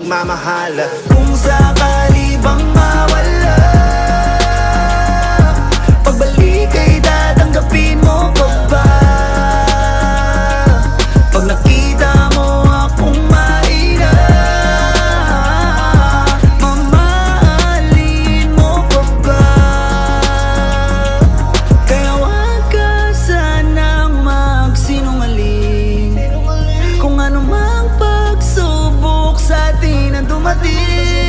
Mamahala kung sakali bang mawala, pagbalik ay tatanggapin mo pa ba? Pag nakita mo akong mahina, mamahalin mo pa ba? Kaya wag ka sanang magsinungaling, kung ano mang pagsubok sa atin ang dumating.